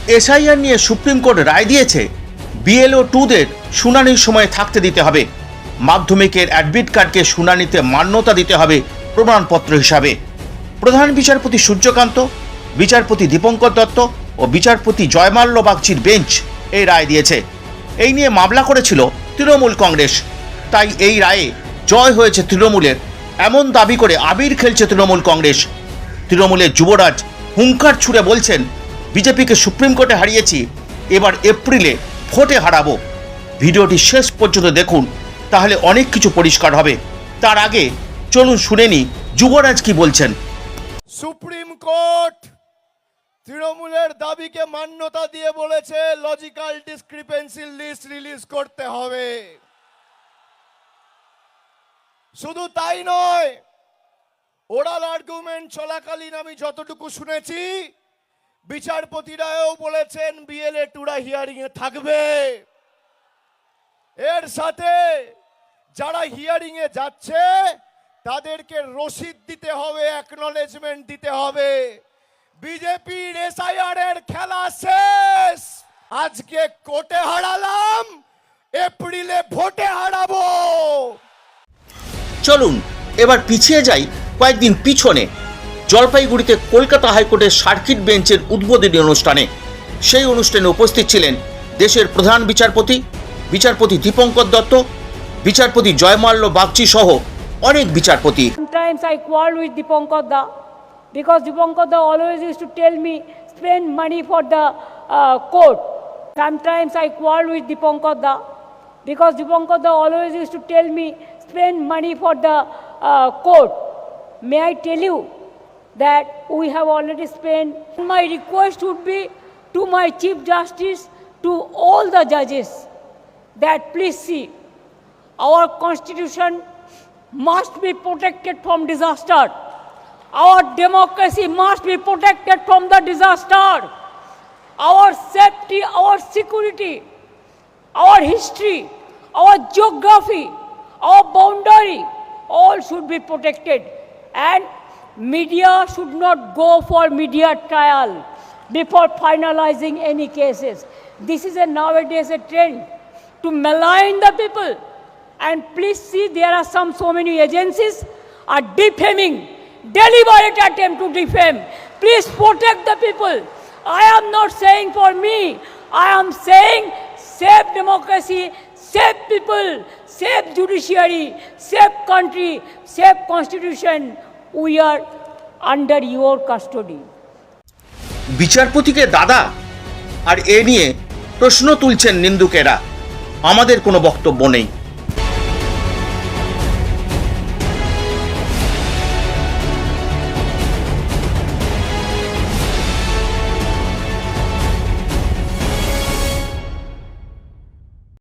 SIR নিয়ে supreme court রায় দিয়েছে BLO 2দের শুনানির সময় থাকতে দিতে হবে। মাধ্যমিকের অ্যাডমিট কার্ডকে শুনানিতে মান্যতা দিতে হবে প্রমাণপত্র হিসাবে। প্রধান বিচারপতি সূর্যকান্ত, বিচারপতি দীপঙ্কর দত্ত ও বিচারপতি জয়মাল্য বাগচির বেঞ্চ এই রায় দিয়েছে। এই নিয়ে মামলা করেছিল তৃণমূল কংগ্রেস। তাই এই রায়ে জয় হয়েছে তৃণমূলের এমন দাবি করে আবির খেলছে তৃণমূল কংগ্রেস। তৃণমূলের যুবরাজ হুঙ্কার ছুড়ে বলছেন, বিজেপিকে সুপ্রিম কোর্টে হারিয়েছি, এবার এপ্রিলে ভোটে হারাবো। ভিডিওটি শেষ পর্যন্ত দেখুন, তাহলে অনেক কিছু পরিষ্কার হবে। তার আগে চলুন শুনে নি যুবরাজ কি বলছেন। সুপ্রিম কোর্ট তৃণমূলের দাবিকে মান্যতা দিয়ে বলেছে লজিক্যাল ডিসক্রিপেন্সি লিস্ট রিলিজ করতে হবে। শুধু তাই নয়, ওরাল আর্গুমেন্ট চলাকালীন আমি যতটুকু শুনেছি, বিচারপতিরাও বলেছেন বিএলএ 2রা হিয়ারিং এ থাকবে। এর সাথে যারা হিয়ারিং এ যাচ্ছে তাদেরকে রসিদ দিতে হবে, অ্যাকনলেজমেন্ট দিতে হবে। বিজেপির এসআইআর এর খেলা শেষ। আজকে কোর্টে হারালাম, এপ্রিলে ভোটে হারাবো। চলুন এবার পিছিয়ে যাই কয়েকদিন পিছনে। জলপাইগুড়িতে কলকাতা হাইকোর্টের সার্কিট বেঞ্চের উদ্বোধনী অনুষ্ঠানে। সেই অনুষ্ঠানে উপস্থিত ছিলেন দেশের প্রধান বিচারপতি, বিচারপতি দীপঙ্কর দত্ত, বিচারপতি জয়মাল্য বাগচি সহ অনেক বিচারপতি। Sometimes I quarrel with Dipankar Da because Dipankar Da always used to tell me spend money for the court. Sometimes I quarrel with Dipankar Da because Dipankar Da always used to tell me spend money for the court. May I tell you that we have already spent. My request would be to my Chief Justice, to all the judges, that please see, our constitution must be protected from disaster. Our democracy must be protected from the disaster. Our safety, our security, our history, our geography, our boundary, all should be protected. And media should not go for media trial before finalizing any cases. This is nowadays a trend to malign the people. And please see, there are so many agencies are defaming, deliberate attempt to defame. Please protect the people. I am not saying for me, I am saying save democracy, save people, save judiciary, save country, save constitution. We are under your custody. বিচারপতিকে দাদা আর এ নিয়ে প্রশ্ন তুলছেন নিন্দুকেরা। আমাদের কোনো বক্তব্য নেই।